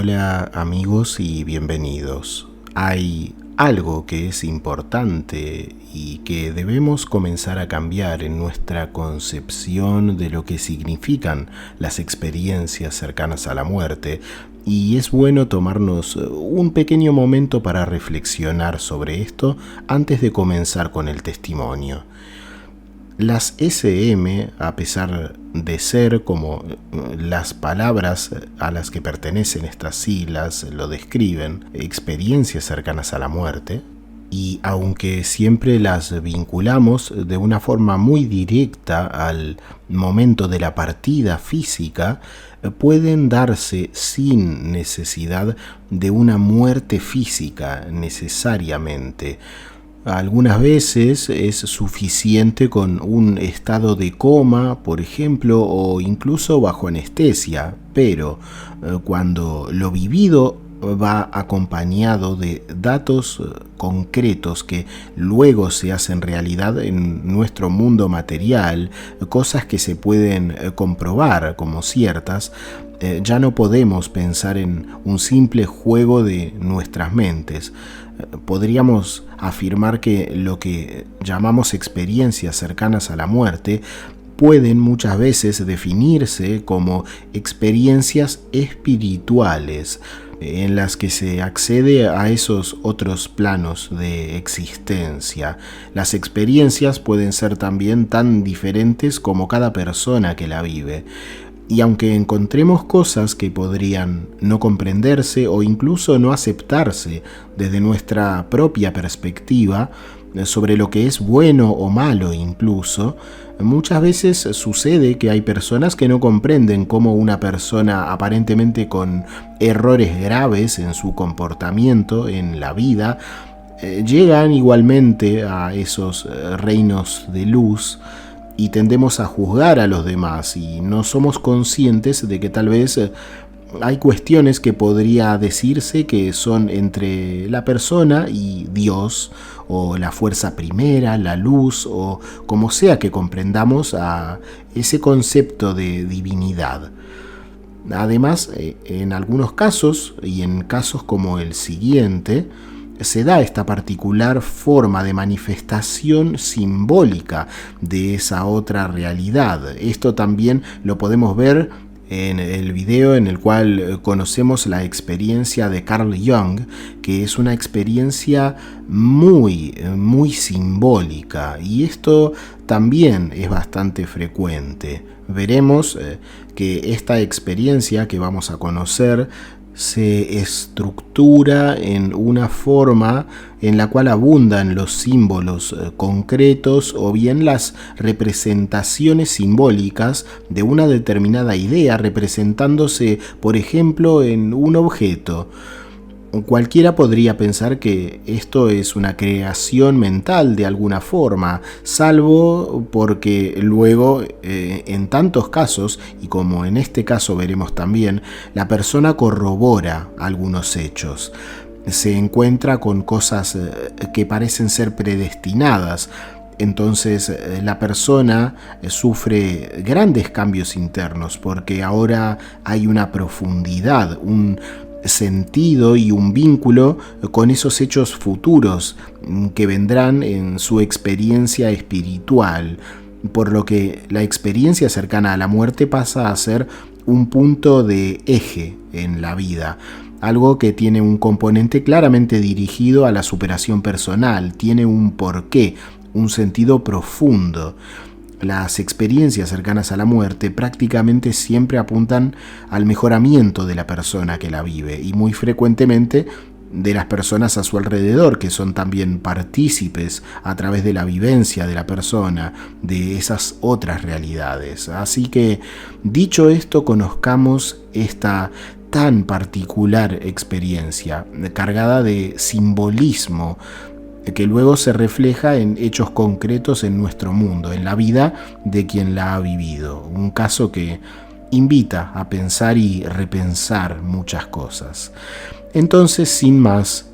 Hola amigos y bienvenidos. Hay algo que es importante y que debemos comenzar a cambiar en nuestra concepción de lo que significan las experiencias cercanas a la muerte, y es bueno tomarnos un pequeño momento para reflexionar sobre esto antes de comenzar con el testimonio. Las SM, a pesar de ser como las palabras a las que pertenecen estas siglas lo describen, experiencias cercanas a la muerte, y aunque siempre las vinculamos de una forma muy directa al momento de la partida física, pueden darse sin necesidad de una muerte física necesariamente. Algunas veces es suficiente con un estado de coma, por ejemplo, o incluso bajo anestesia, pero cuando lo vivido va acompañado de datos concretos que luego se hacen realidad en nuestro mundo material, cosas que se pueden comprobar como ciertas, ya no podemos pensar en un simple juego de nuestras mentes. Podríamos afirmar que lo que llamamos experiencias cercanas a la muerte pueden muchas veces definirse como experiencias espirituales, en las que se accede a esos otros planos de existencia. Las experiencias pueden ser también tan diferentes como cada persona que la vive. Y aunque encontremos cosas que podrían no comprenderse o incluso no aceptarse desde nuestra propia perspectiva sobre lo que es bueno o malo incluso, muchas veces sucede que hay personas que no comprenden cómo una persona aparentemente con errores graves en su comportamiento en la vida llegan igualmente a esos reinos de luz, y tendemos a juzgar a los demás y no somos conscientes de que tal vez hay cuestiones que podría decirse que son entre la persona y Dios, o la fuerza primera, la luz, o como sea que comprendamos a ese concepto de divinidad. Además, en algunos casos, y en casos como el siguiente, se da esta particular forma de manifestación simbólica de esa otra realidad. Esto también lo podemos ver en el video en el cual conocemos la experiencia de Carl Jung, que es una experiencia muy simbólica, y esto también es bastante frecuente. Veremos que esta experiencia que vamos a conocer se estructura en una forma en la cual abundan los símbolos concretos o bien las representaciones simbólicas de una determinada idea representándose, por ejemplo, en un objeto. Cualquiera podría pensar que esto es una creación mental de alguna forma, salvo porque luego, en tantos casos, y como en este caso veremos también, la persona corrobora algunos hechos. Se encuentra con cosas que parecen ser predestinadas. Entonces la persona sufre grandes cambios internos porque ahora hay una profundidad, un sentido y un vínculo con esos hechos futuros que vendrán en su experiencia espiritual, por lo que la experiencia cercana a la muerte pasa a ser un punto de eje en la vida, algo que tiene un componente claramente dirigido a la superación personal, tiene un porqué, un sentido profundo. Las experiencias cercanas a la muerte prácticamente siempre apuntan al mejoramiento de la persona que la vive, y muy frecuentemente de las personas a su alrededor, que son también partícipes a través de la vivencia de la persona de esas otras realidades. Así que, dicho esto, conozcamos esta tan particular experiencia cargada de simbolismo que luego se refleja en hechos concretos en nuestro mundo, en la vida de quien la ha vivido. Un caso que invita a pensar y repensar muchas cosas. Entonces, sin más,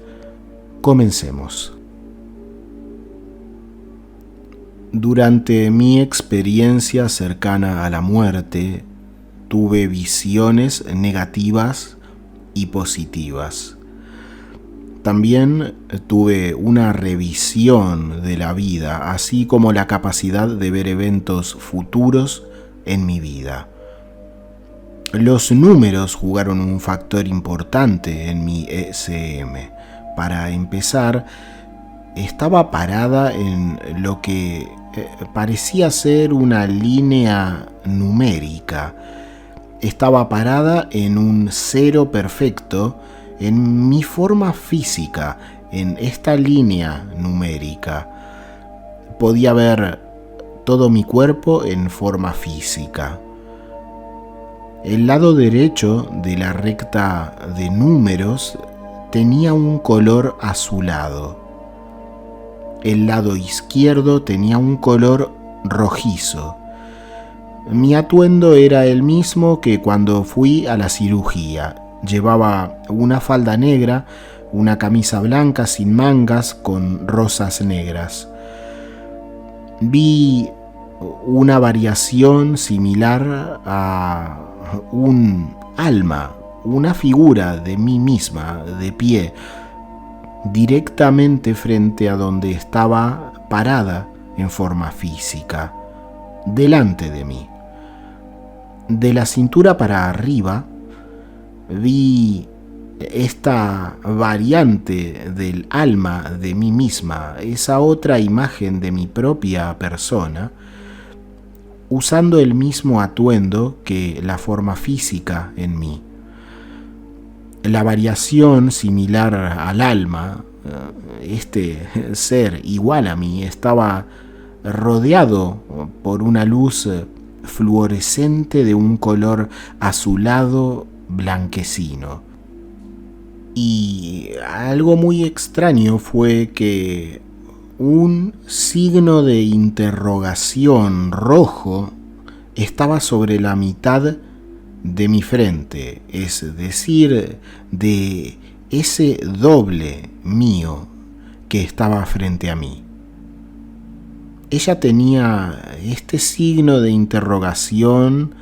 comencemos. Durante mi experiencia cercana a la muerte, tuve visiones negativas y positivas. También tuve una revisión de la vida, así como la capacidad de ver eventos futuros en mi vida. Los números jugaron un factor importante en mi ECM. Para empezar, estaba parada en lo que parecía ser una línea numérica. Estaba parada en un 0 perfecto en mi forma física, en esta línea numérica. Podía ver todo mi cuerpo en forma física. El lado derecho de la recta de números tenía un color azulado. El lado izquierdo tenía un color rojizo. Mi atuendo era el mismo que cuando fui a la cirugía. Llevaba una falda negra, una camisa blanca sin mangas con rosas negras. Vi una variación similar a un alma, una figura de mí misma de pie, directamente frente a donde estaba parada en forma física, delante de mí. De la cintura para arriba, vi esta variante del alma de mí misma, esa otra imagen de mi propia persona, usando el mismo atuendo que la forma física en mí. La variación similar al alma, este ser igual a mí, estaba rodeado por una luz fluorescente de un color azulado blanquecino. Y algo muy extraño fue que un signo de interrogación rojo estaba sobre la mitad de mi frente, es decir, de ese doble mío que estaba frente a mí. Ella tenía este signo de interrogación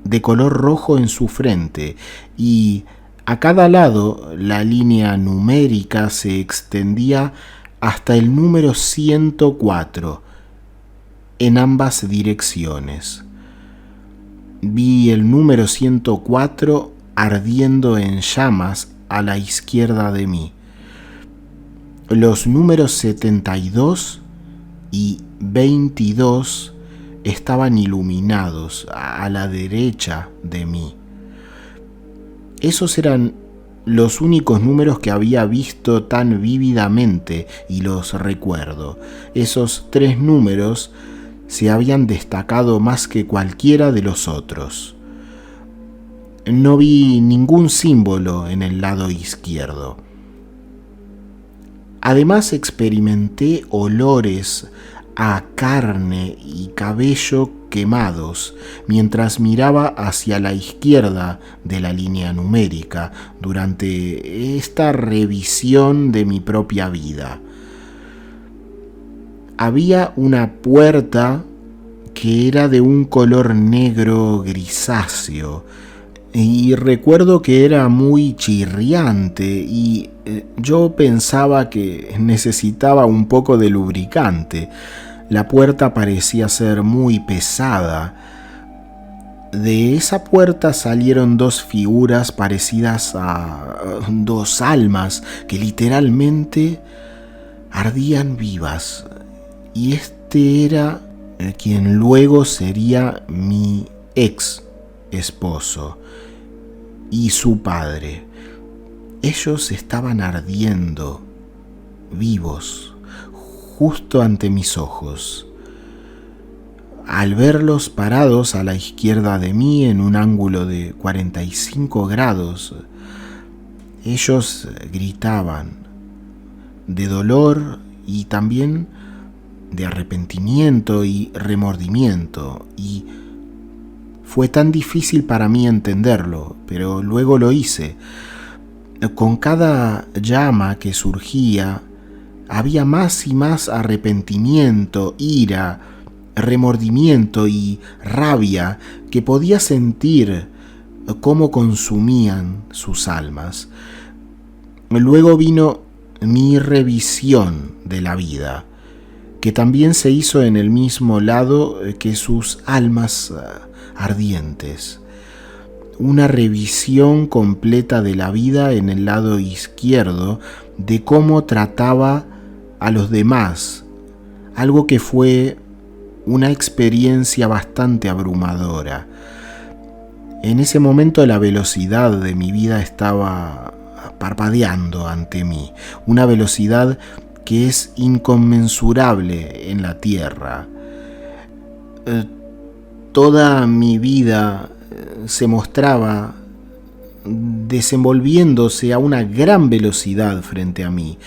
de color rojo en su frente y a cada lado la línea numérica se extendía hasta el número 104 en ambas direcciones. Vi el número 104 ardiendo en llamas a la izquierda de mí. Los números 72 y 22 estaban iluminados a la derecha de mí. Esos eran los únicos números que había visto tan vívidamente y los recuerdo. Esos 3 números se habían destacado más que cualquiera de los otros. No vi ningún símbolo en el lado izquierdo. Además experimenté olores a carne y cabello quemados mientras miraba hacia la izquierda de la línea numérica durante esta revisión de mi propia vida. Había una puerta que era de un color negro grisáceo y recuerdo que era muy chirriante y yo pensaba que necesitaba un poco de lubricante. La puerta parecía ser muy pesada. De esa puerta salieron 2 figuras parecidas a 2 almas que literalmente ardían vivas. Y este era quien luego sería mi ex esposo y su padre. Ellos estaban ardiendo vivos justo ante mis ojos. Al verlos parados a la izquierda de mí en un ángulo de 45 grados, ellos gritaban de dolor y también de arrepentimiento y remordimiento, y fue tan difícil para mí entenderlo, pero luego lo hice. Con cada llama que surgía, había más y más arrepentimiento, ira, remordimiento y rabia que podía sentir cómo consumían sus almas. Luego vino mi revisión de la vida, que también se hizo en el mismo lado que sus almas ardientes. Una revisión completa de la vida en el lado izquierdo, de cómo trataba a los demás, algo que fue una experiencia bastante abrumadora. En ese momento la velocidad de mi vida estaba parpadeando ante mí, una velocidad que es inconmensurable en la Tierra. Toda mi vida se mostraba desenvolviéndose a una gran velocidad frente a mí.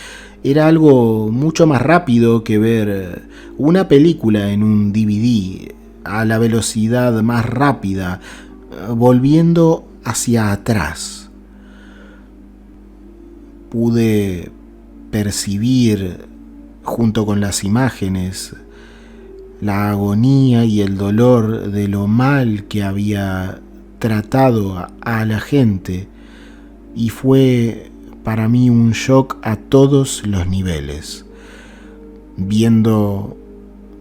Era algo mucho más rápido que ver una película en un DVD a la velocidad más rápida, volviendo hacia atrás. Pude percibir, junto con las imágenes, la agonía y el dolor de lo mal que había tratado a la gente, y fue para mí un shock a todos los niveles. Viendo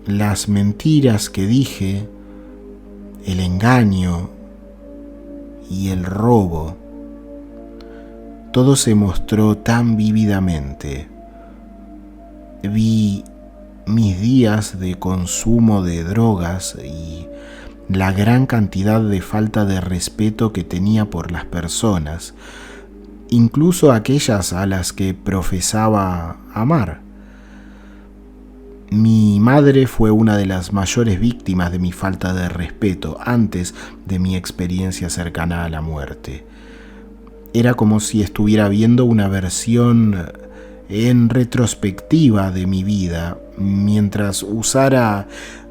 las mentiras que dije, el engaño y el robo, todo se mostró tan vívidamente. Vi mis días de consumo de drogas y la gran cantidad de falta de respeto que tenía por las personas, incluso aquellas a las que profesaba amar. Mi madre fue una de las mayores víctimas de mi falta de respeto antes de mi experiencia cercana a la muerte. Era como si estuviera viendo una versión en retrospectiva de mi vida, mientras usara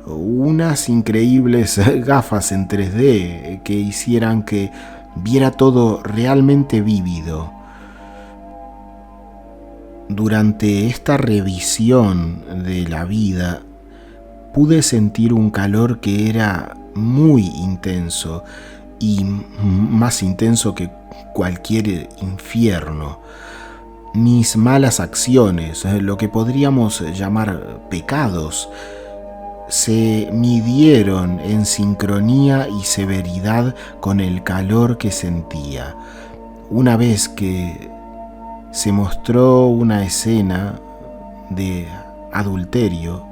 unas increíbles gafas en 3D que hicieran que viera todo realmente vívido. Durante esta revisión de la vida, pude sentir un calor que era muy intenso y más intenso que cualquier infierno. Mis malas acciones, lo que podríamos llamar pecados, se midieron en sincronía y severidad con el calor que sentía. Una vez que se mostró una escena de adulterio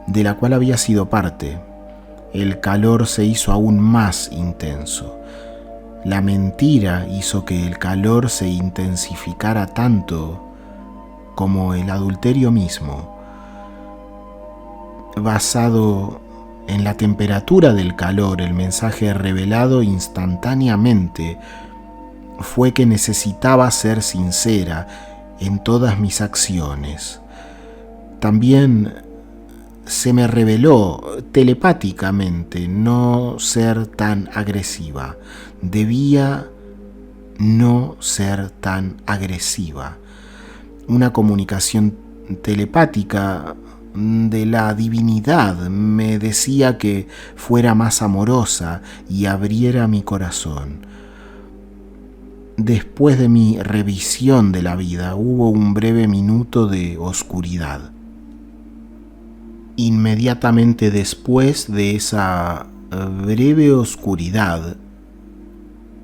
de la cual había sido parte, el calor se hizo aún más intenso. La mentira hizo que el calor se intensificara tanto como el adulterio mismo. Basado en la temperatura del calor, el mensaje revelado instantáneamente fue que necesitaba ser sincera en todas mis acciones. También se me reveló telepáticamente no ser tan agresiva. Debía no ser tan agresiva. Una comunicación telepática de la divinidad me decía que fuera más amorosa y abriera mi corazón. Después de mi revisión de la vida, hubo un breve minuto de oscuridad. Inmediatamente después de esa breve oscuridad,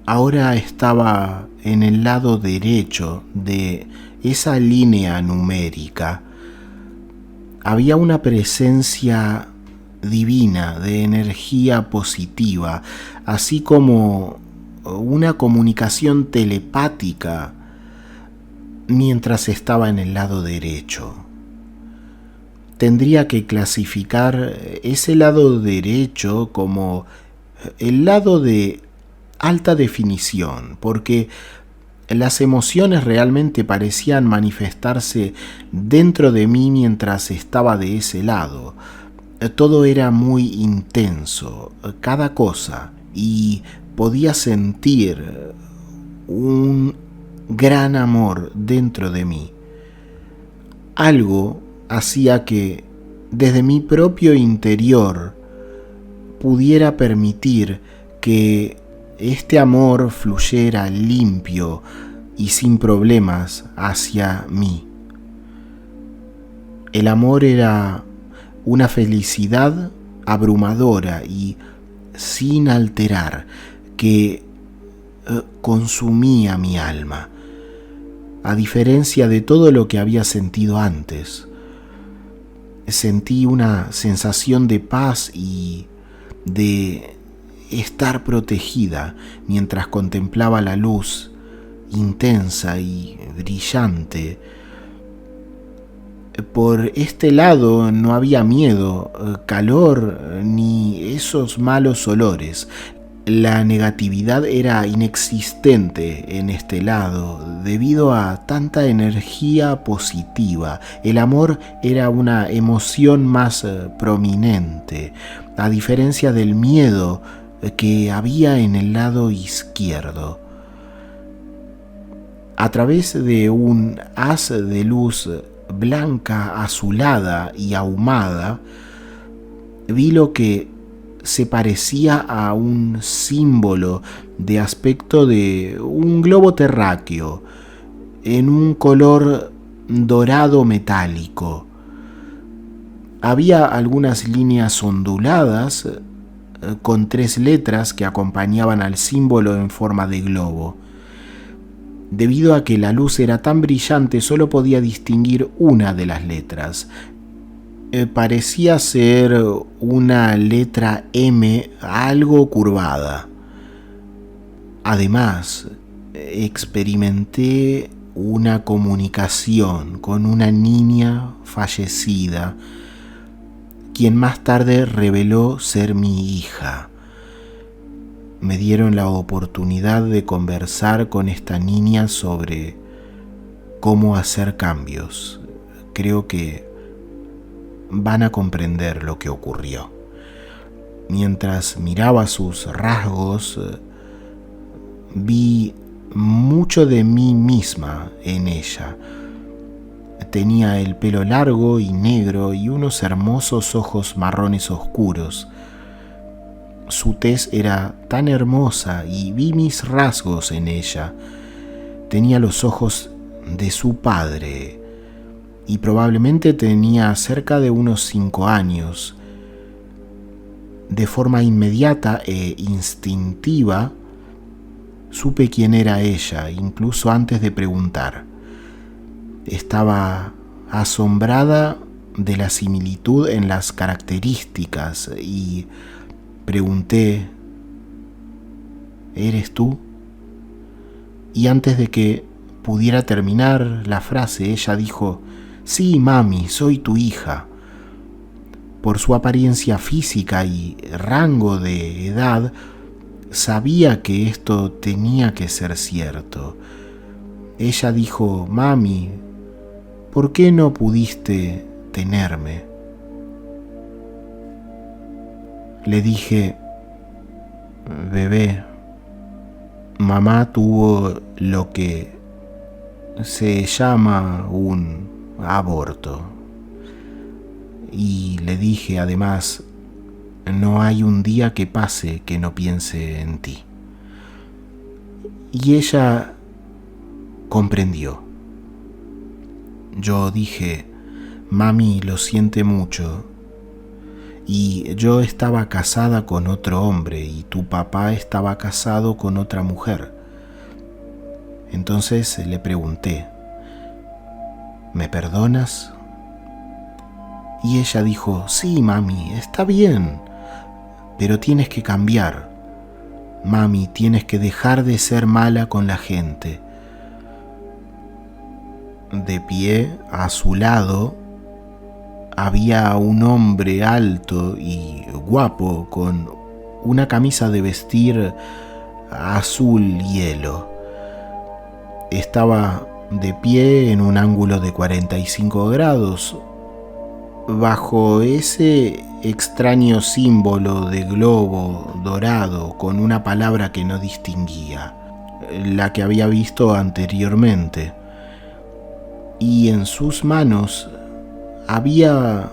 ahora estaba en el lado derecho de esa línea numérica. Había una presencia divina de energía positiva, así como una comunicación telepática mientras estaba en el lado derecho. Tendría que clasificar ese lado derecho como el lado de alta definición, porque las emociones realmente parecían manifestarse dentro de mí mientras estaba de ese lado. Todo era muy intenso, cada cosa, y podía sentir un gran amor dentro de mí. Algo hacía que desde mi propio interior pudiera permitir que este amor fluyera limpio y sin problemas hacia mí. El amor era una felicidad abrumadora y sin alterar que consumía mi alma, a diferencia de todo lo que había sentido antes. Sentí una sensación de paz y de estar protegida mientras contemplaba la luz intensa y brillante. Por este lado no había miedo, calor ni esos malos olores. La negatividad era inexistente en este lado debido a tanta energía positiva. El amor era una emoción más prominente, a diferencia del miedo que había en el lado izquierdo. A través de un haz de luz blanca, azulada y ahumada, vi lo que se parecía a un símbolo de aspecto de un globo terráqueo en un color dorado metálico. Había algunas líneas onduladas con 3 letras que acompañaban al símbolo en forma de globo. Debido a que la luz era tan brillante, solo podía distinguir una de las letras. Parecía ser una letra M algo curvada. Además, experimenté una comunicación con una niña fallecida, quien más tarde reveló ser mi hija. Me dieron la oportunidad de conversar con esta niña sobre cómo hacer cambios. Creo que van a comprender lo que ocurrió. Mientras miraba sus rasgos, vi mucho de mí misma en ella. Tenía el pelo largo y negro y unos hermosos ojos marrones oscuros. Su tez era tan hermosa y vi mis rasgos en ella. Tenía los ojos de su padre y probablemente tenía cerca de unos 5 años. De forma inmediata e instintiva, supe quién era ella, incluso antes de preguntar. Estaba asombrada de la similitud en las características y pregunté: ¿eres tú? Y antes de que pudiera terminar la frase, ella dijo: sí, mami, soy tu hija. Por su apariencia física y rango de edad, sabía que esto tenía que ser cierto. Ella dijo: mami, ¿por qué no pudiste tenerme? Le dije: bebé, mamá tuvo lo que se llama un aborto. Y le dije además: no hay un día que pase que no piense en ti. Y ella comprendió. Yo dije: mami lo siente mucho, y yo estaba casada con otro hombre y tu papá estaba casado con otra mujer. Entonces le pregunté: ¿me perdonas? Y ella dijo: sí, mami, está bien, pero tienes que cambiar. Mami, tienes que dejar de ser mala con la gente. De pie a su lado había un hombre alto y guapo con una camisa de vestir azul hielo. Estaba de pie en un ángulo de 45 grados, bajo ese extraño símbolo de globo dorado con una palabra que no distinguía, la que había visto anteriormente. Y en sus manos había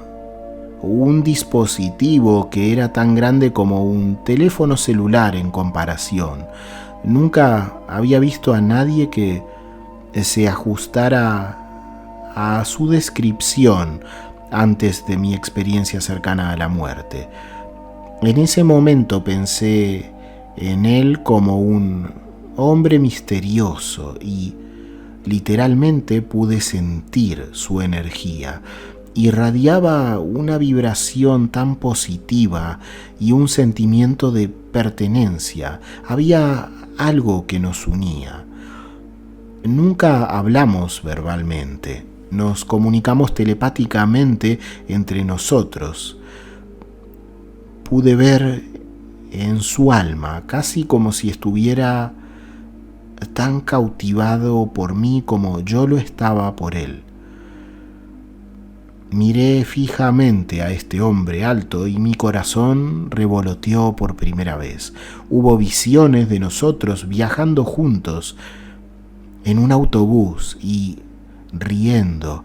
un dispositivo que era tan grande como un teléfono celular en comparación. Nunca había visto a nadie que se ajustara a su descripción antes de mi experiencia cercana a la muerte. En ese momento pensé en él como un hombre misterioso y literalmente pude sentir su energía. Irradiaba una vibración tan positiva y un sentimiento de pertenencia. Había algo que nos unía. Nunca hablamos verbalmente, nos comunicamos telepáticamente entre nosotros. Pude ver en su alma, casi como si estuviera tan cautivado por mí como yo lo estaba por él. Miré fijamente a este hombre alto y mi corazón revoloteó por primera vez. Hubo visiones de nosotros viajando juntos en un autobús y riendo.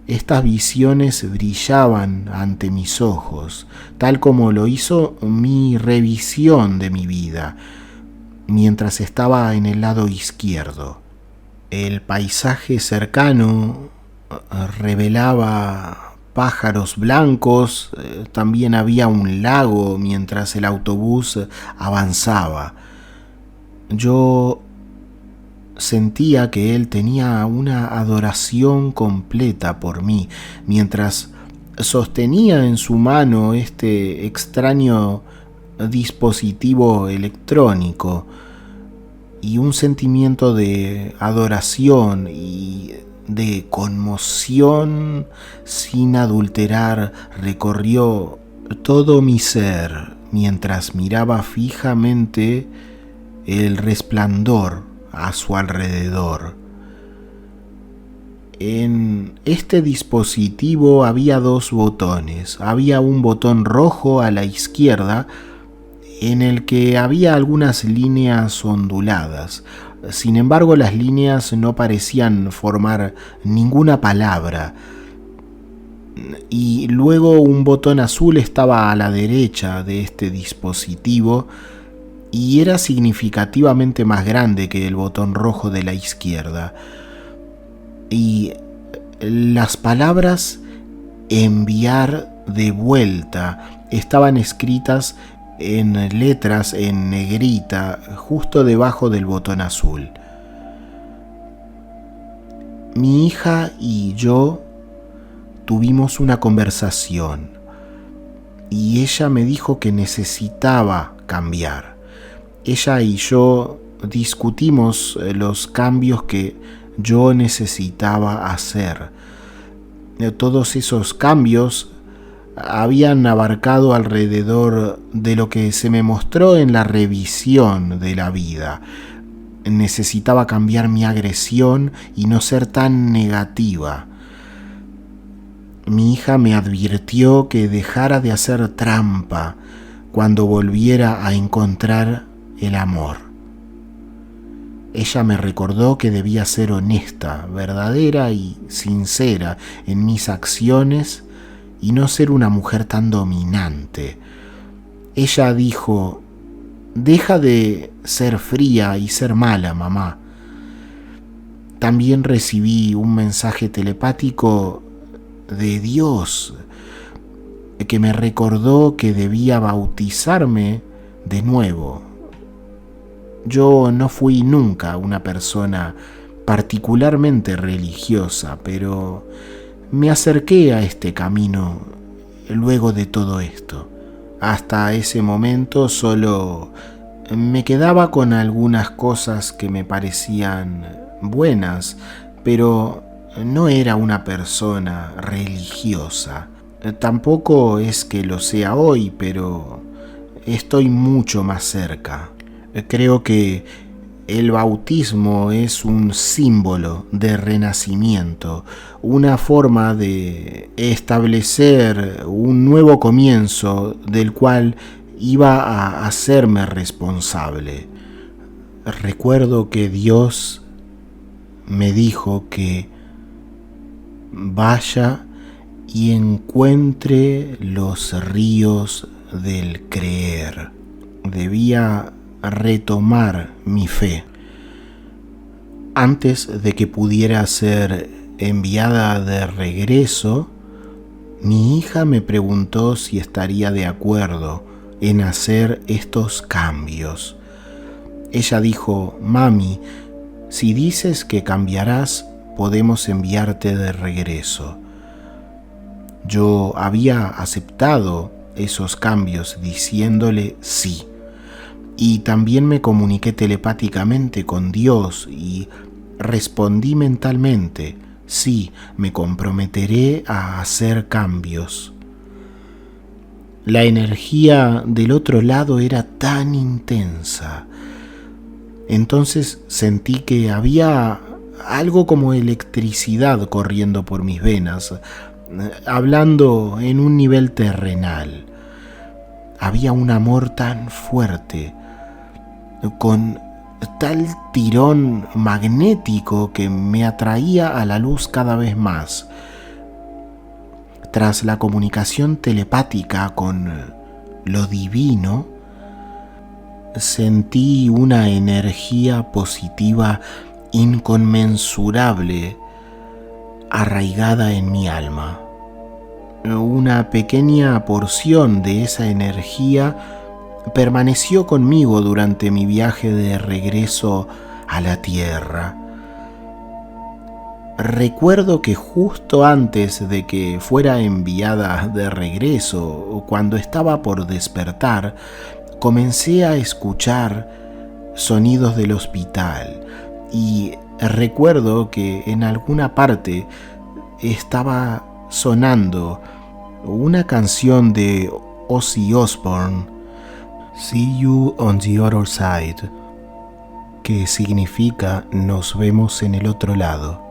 Estas visiones brillaban ante mis ojos, tal como lo hizo mi revisión de mi vida, mientras estaba en el lado izquierdo. El paisaje cercano revelaba pájaros blancos, también había un lago mientras el autobús avanzaba. Yo sentía que él tenía una adoración completa por mí, mientras sostenía en su mano este extraño dispositivo electrónico, y un sentimiento de adoración y de conmoción sin adulterar recorrió todo mi ser mientras miraba fijamente el resplandor a su alrededor. En este dispositivo había dos botones. Había un botón rojo a la izquierda en el que había algunas líneas onduladas. Sin embargo, las líneas no parecían formar ninguna palabra. Y luego un botón azul estaba a la derecha de este dispositivo y era significativamente más grande que el botón rojo de la izquierda. Y las palabras enviar de vuelta estaban escritas en letras en negrita justo debajo del botón azul. Mi hija y yo tuvimos una conversación y ella me dijo que necesitaba cambiar. Ella y yo discutimos los cambios que yo necesitaba hacer. Todos esos cambios habían abarcado alrededor de lo que se me mostró en la revisión de la vida. Necesitaba cambiar mi agresión y no ser tan negativa. Mi hija me advirtió que dejara de hacer trampa cuando volviera a encontrar el amor. Ella me recordó que debía ser honesta, verdadera y sincera en mis acciones y no ser una mujer tan dominante. Ella dijo: deja de ser fría y ser mala, mamá. También recibí un mensaje telepático de Dios que me recordó que debía bautizarme de nuevo. Yo no fui nunca una persona particularmente religiosa, pero me acerqué a este camino luego de todo esto. Hasta ese momento solo me quedaba con algunas cosas que me parecían buenas, pero no era una persona religiosa. Tampoco es que lo sea hoy, pero estoy mucho más cerca. Creo que el bautismo es un símbolo de renacimiento, una forma de establecer un nuevo comienzo del cual iba a hacerme responsable. Recuerdo que Dios me dijo que vaya y encuentre los ríos del creer. Debía retomar mi fe. Antes de que pudiera ser enviada de regreso, mi hija me preguntó si estaría de acuerdo en hacer estos cambios. Ella dijo: «Mami, si dices que cambiarás, podemos enviarte de regreso». Yo había aceptado esos cambios diciéndole sí. Y también me comuniqué telepáticamente con Dios y respondí mentalmente: sí, me comprometeré a hacer cambios. La energía del otro lado era tan intensa. Entonces sentí que había algo como electricidad corriendo por mis venas, hablando en un nivel terrenal. Había un amor tan fuerte, con tal tirón magnético que me atraía a la luz cada vez más. Tras la comunicación telepática con lo divino, sentí una energía positiva inconmensurable arraigada en mi alma. Una pequeña porción de esa energía permaneció conmigo durante mi viaje de regreso a la Tierra. Recuerdo que justo antes de que fuera enviada de regreso, cuando estaba por despertar, comencé a escuchar sonidos del hospital y recuerdo que en alguna parte estaba sonando una canción de Ozzy Osbourne, See You on the Other Side, que significa nos vemos en el otro lado.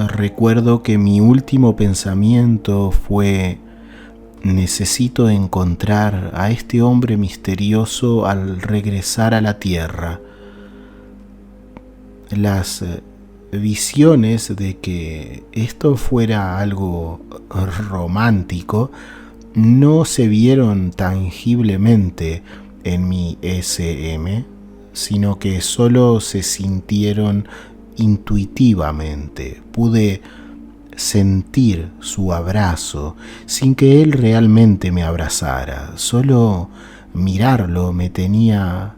Recuerdo que mi último pensamiento fue: necesito encontrar a este hombre misterioso al regresar a la Tierra. Las visiones de que esto fuera algo romántico no se vieron tangiblemente en mi SM, sino que solo se sintieron intuitivamente. Pude sentir su abrazo sin que él realmente me abrazara. Solo mirarlo me tenía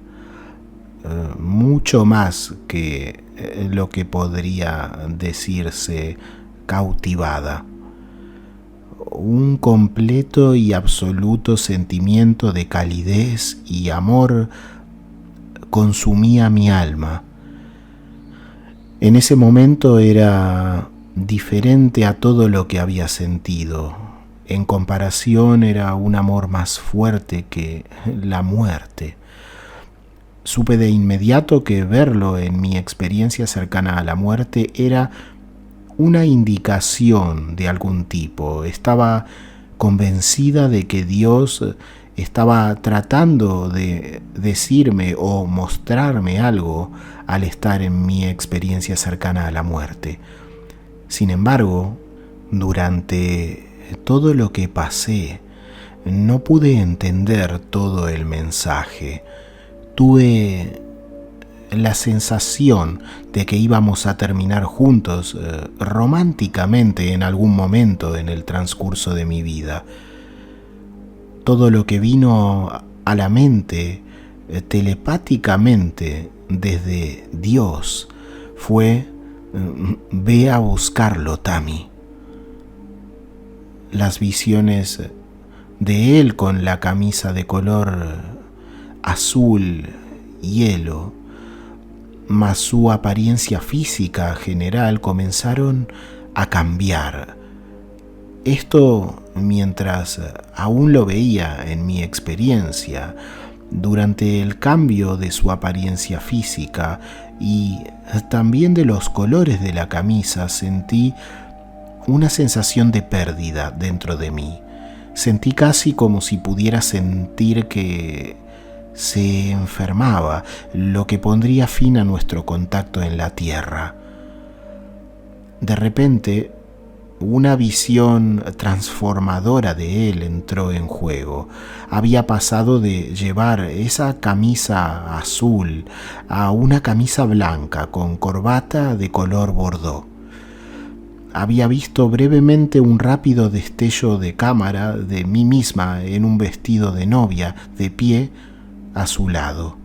mucho más que lo que podría decirse cautivada. Un completo y absoluto sentimiento de calidez y amor consumía mi alma. En ese momento era diferente a todo lo que había sentido. En comparación, era un amor más fuerte que la muerte. Supe de inmediato que verlo en mi experiencia cercana a la muerte era una indicación de algún tipo. Estaba convencida de que Dios estaba tratando de decirme o mostrarme algo al estar en mi experiencia cercana a la muerte. Sin embargo, durante todo lo que pasé, no pude entender todo el mensaje. Tuve la sensación de que íbamos a terminar juntos románticamente en algún momento en el transcurso de mi vida. Todo lo que vino a la mente telepáticamente desde Dios fue: ve a buscarlo, Tami. Las visiones de él con la camisa de color azul hielo, más su apariencia física general, comenzaron a cambiar. Esto mientras aún lo veía en mi experiencia. Durante el cambio de su apariencia física y también de los colores de la camisa, sentí una sensación de pérdida dentro de mí. Sentí casi como si pudiera sentir que se enfermaba, lo que pondría fin a nuestro contacto en la Tierra. De repente Una visión transformadora de él entró en juego. Había pasado de llevar esa camisa azul a una camisa blanca con corbata de color bordó. Había visto brevemente un rápido destello de cámara de mí misma en un vestido de novia, de pie a su lado.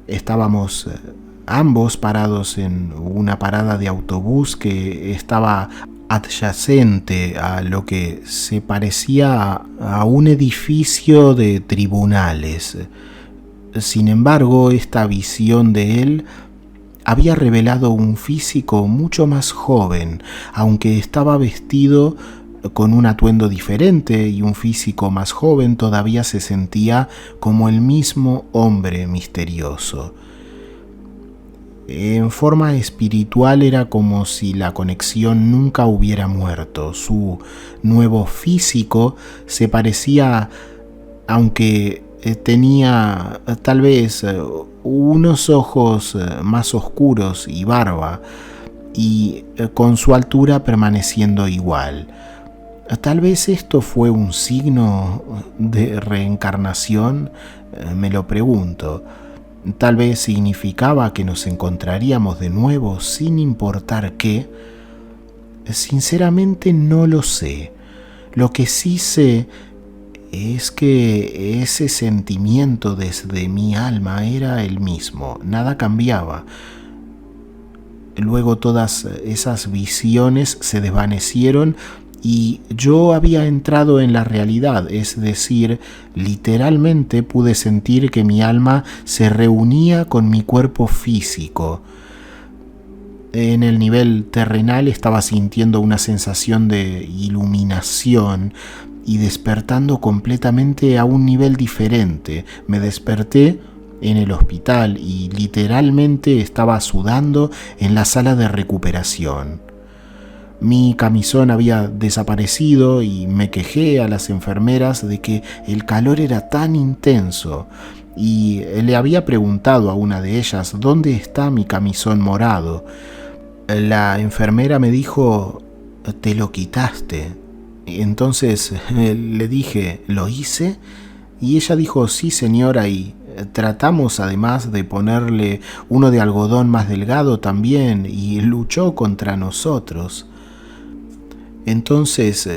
Estábamos ambos parados en una parada de autobús que estaba adyacente a lo que se parecía a un edificio de tribunales. Sin embargo, esta visión de él había revelado un físico mucho más joven, aunque estaba vestido con un atuendo diferente y un físico más joven, todavía se sentía como el mismo hombre misterioso. En forma espiritual era como si la conexión nunca hubiera muerto. Su nuevo físico se parecía, aunque tenía tal vez unos ojos más oscuros y barba, y con su altura permaneciendo igual. Tal vez esto fue un signo de reencarnación, me lo pregunto. Tal vez significaba que nos encontraríamos de nuevo sin importar qué. Sinceramente no lo sé. Lo que sí sé es que ese sentimiento desde mi alma era el mismo, nada cambiaba. Luego todas esas visiones se desvanecieron y yo había entrado en la realidad, es decir, literalmente pude sentir que mi alma se reunía con mi cuerpo físico. En el nivel terrenal estaba sintiendo una sensación de iluminación y despertando completamente a un nivel diferente. Me desperté en el hospital y literalmente estaba sudando en la sala de recuperación. Mi camisón había desaparecido y me quejé a las enfermeras de que el calor era tan intenso y le había preguntado a una de ellas dónde está mi camisón morado. La enfermera me dijo: «Te lo quitaste». Entonces le dije: «¿Lo hice?». Y ella dijo: «Sí, señora, y tratamos además de ponerle uno de algodón más delgado también y luchó contra nosotros». Entonces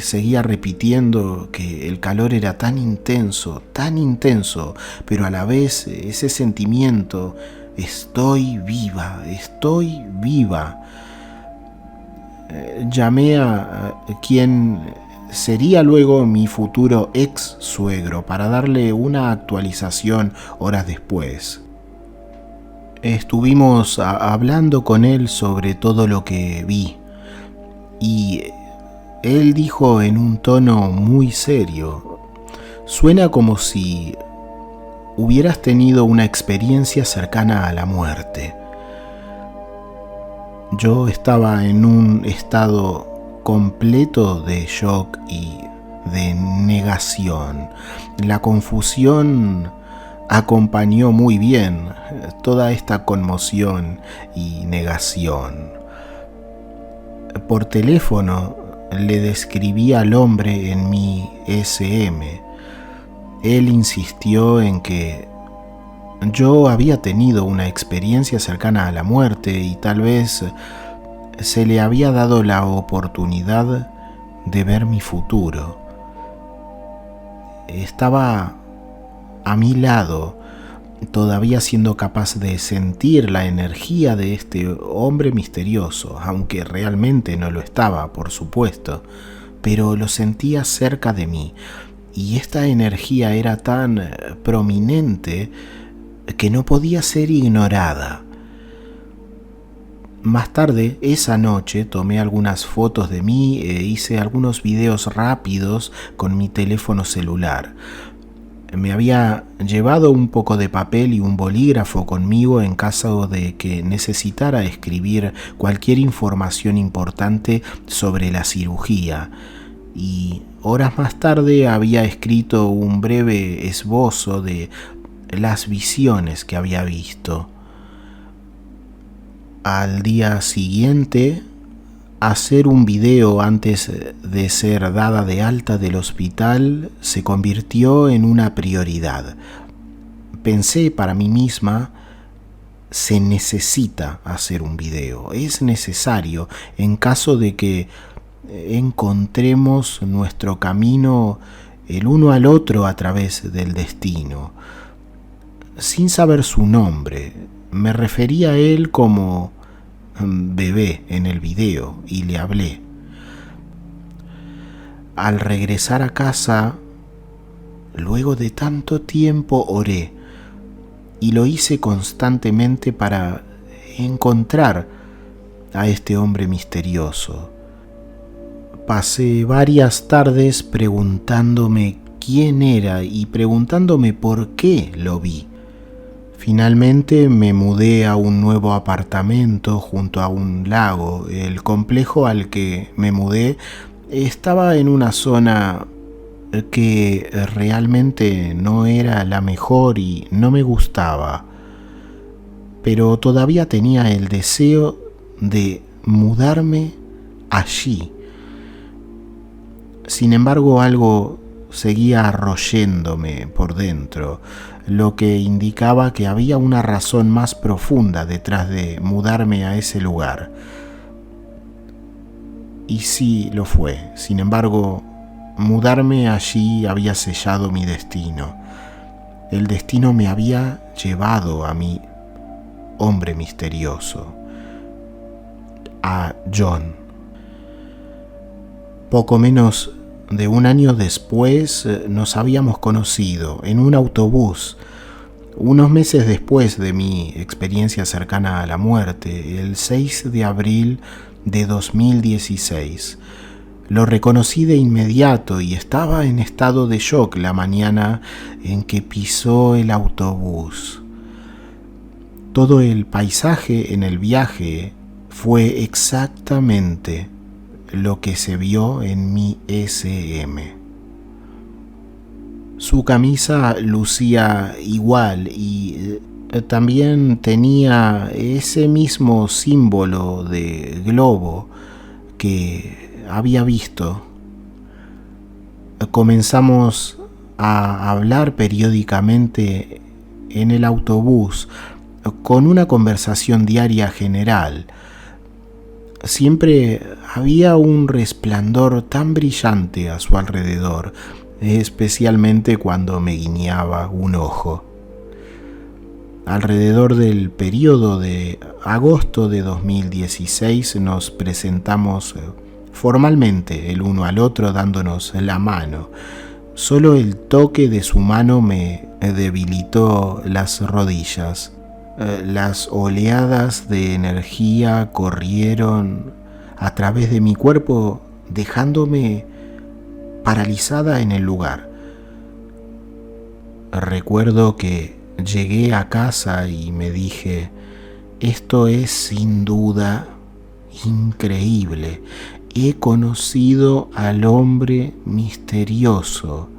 seguía repitiendo que el calor era tan intenso, pero a la vez ese sentimiento: estoy viva. Llamé a quien sería luego mi futuro ex suegro para darle una actualización horas después. Estuvimos hablando con él sobre todo lo que vi. Y él dijo en un tono muy serio: «Suena como si hubieras tenido una experiencia cercana a la muerte». Yo estaba en un estado completo de shock y de negación. La confusión acompañó muy bien toda esta conmoción y negación. Por teléfono le describí al hombre en mi SM. Él insistió en que yo había tenido una experiencia cercana a la muerte y tal vez se le había dado la oportunidad de ver mi futuro. Estaba a mi lado, todavía siendo capaz de sentir la energía de este hombre misterioso, aunque realmente no lo estaba, por supuesto, pero lo sentía cerca de mí, y esta energía era tan prominente que no podía ser ignorada. Más tarde, esa noche, tomé algunas fotos de mí e hice algunos videos rápidos con mi teléfono celular. Me había llevado un poco de papel y un bolígrafo conmigo en caso de que necesitara escribir cualquier información importante sobre la cirugía. Y horas más tarde había escrito un breve esbozo de las visiones que había visto. Al día siguiente hacer un video antes de ser dada de alta del hospital se convirtió en una prioridad. Pensé para mí misma, se necesita hacer un video, es necesario en caso de que encontremos nuestro camino el uno al otro a través del destino. Sin saber su nombre, me refería a él como bebé en el video y le hablé. Al regresar a casa, luego de tanto tiempo, oré y lo hice constantemente para encontrar a este hombre misterioso. Pasé varias tardes preguntándome quién era y preguntándome por qué lo vi. Finalmente me mudé a un nuevo apartamento junto a un lago. El complejo al que me mudé estaba en una zona que realmente no era la mejor y no me gustaba, pero todavía tenía el deseo de mudarme allí. Sin embargo, algo seguía royéndome por dentro, lo que indicaba que había una razón más profunda detrás de mudarme a ese lugar. Y sí lo fue. Sin embargo, mudarme allí había sellado mi destino. El destino me había llevado a mi hombre misterioso, a John. Poco menos de un año después nos habíamos conocido en un autobús, unos meses después de mi experiencia cercana a la muerte, el 6 de abril de 2016. Lo reconocí de inmediato y estaba en estado de shock la mañana en que pisó el autobús. Todo el paisaje en el viaje fue exactamente lo que se vio en mi SM. Su camisa lucía igual y también tenía ese mismo símbolo de globo que había visto. Comenzamos a hablar periódicamente en el autobús con una conversación diaria general. Siempre había un resplandor tan brillante a su alrededor, especialmente cuando me guiñaba un ojo. Alrededor del periodo de agosto de 2016 nos presentamos formalmente el uno al otro dándonos la mano. Solo el toque de su mano me debilitó las rodillas. Las oleadas de energía corrieron a través de mi cuerpo, dejándome paralizada en el lugar. Recuerdo que llegué a casa y me dije, esto es sin duda increíble. He conocido al hombre misterioso.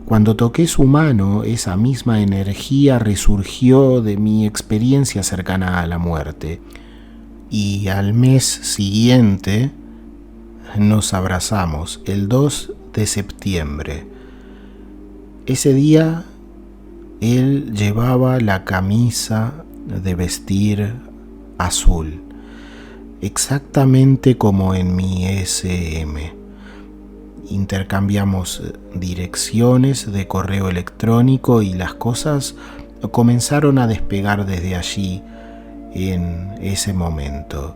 Cuando toqué su mano, esa misma energía resurgió de mi experiencia cercana a la muerte. Y al mes siguiente nos abrazamos, el 2 de septiembre. Ese día él llevaba la camisa de vestir azul, exactamente como en mi SM. Intercambiamos direcciones de correo electrónico y las cosas comenzaron a despegar desde allí en ese momento.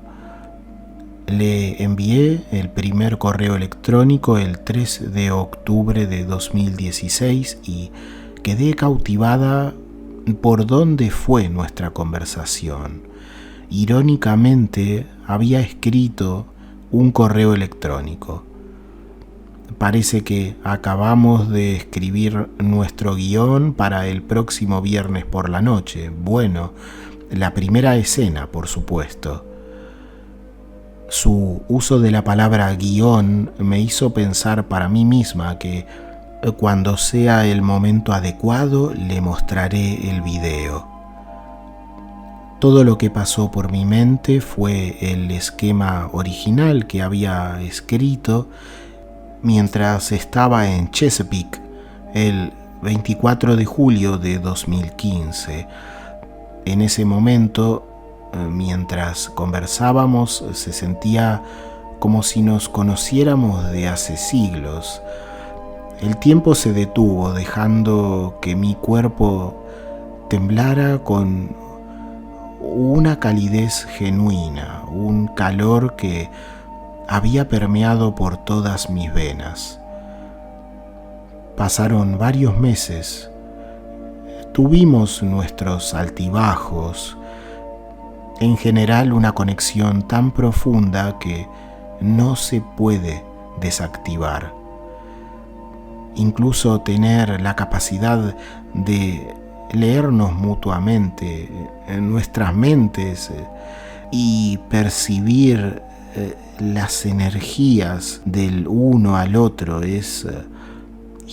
Le envié el primer correo electrónico el 3 de octubre de 2016 y quedé cautivada por dónde fue nuestra conversación. Irónicamente, había escrito un correo electrónico. Parece que acabamos de escribir nuestro guión para el próximo viernes por la noche. Bueno, la primera escena, por supuesto. Su uso de la palabra guión me hizo pensar para mí misma que cuando sea el momento adecuado le mostraré el video. Todo lo que pasó por mi mente fue el esquema original que había escrito mientras estaba en Chesapeake el 24 de julio de 2015. En ese momento, mientras conversábamos, se sentía como si nos conociéramos de hace siglos. El tiempo se detuvo, dejando que mi cuerpo temblara con una calidez genuina, un calor que había permeado por todas mis venas. Pasaron varios meses, tuvimos nuestros altibajos, en general una conexión tan profunda que no se puede desactivar. Incluso tener la capacidad de leernos mutuamente en nuestras mentes y percibir las energías del uno al otro es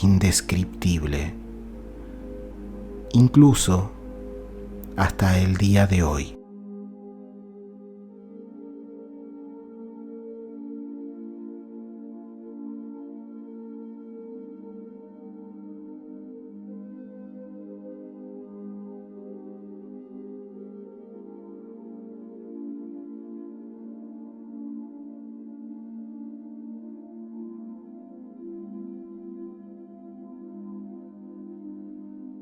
indescriptible, incluso hasta el día de hoy.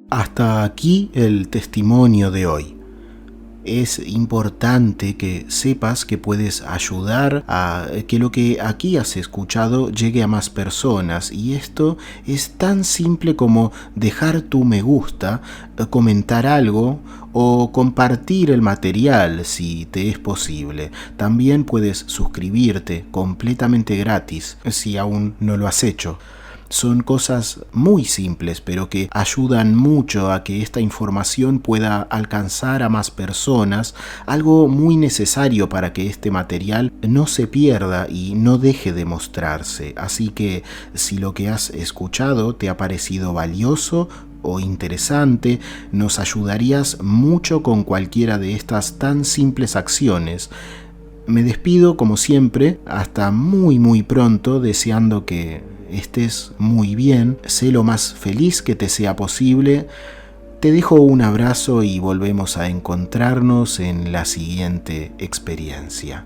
Hasta aquí el testimonio de hoy. Es importante que sepas que puedes ayudar a que lo que aquí has escuchado llegue a más personas, y esto es tan simple como dejar tu me gusta, comentar algo o compartir el material si te es posible. También puedes suscribirte completamente gratis si aún no lo has hecho. Son cosas muy simples, pero que ayudan mucho a que esta información pueda alcanzar a más personas, algo muy necesario para que este material no se pierda y no deje de mostrarse. Así que si lo que has escuchado te ha parecido valioso o interesante, nos ayudarías mucho con cualquiera de estas tan simples acciones. Me despido como siempre, hasta muy pronto, deseando que estés muy bien, sé lo más feliz que te sea posible. Te dejo un abrazo y volvemos a encontrarnos en la siguiente experiencia.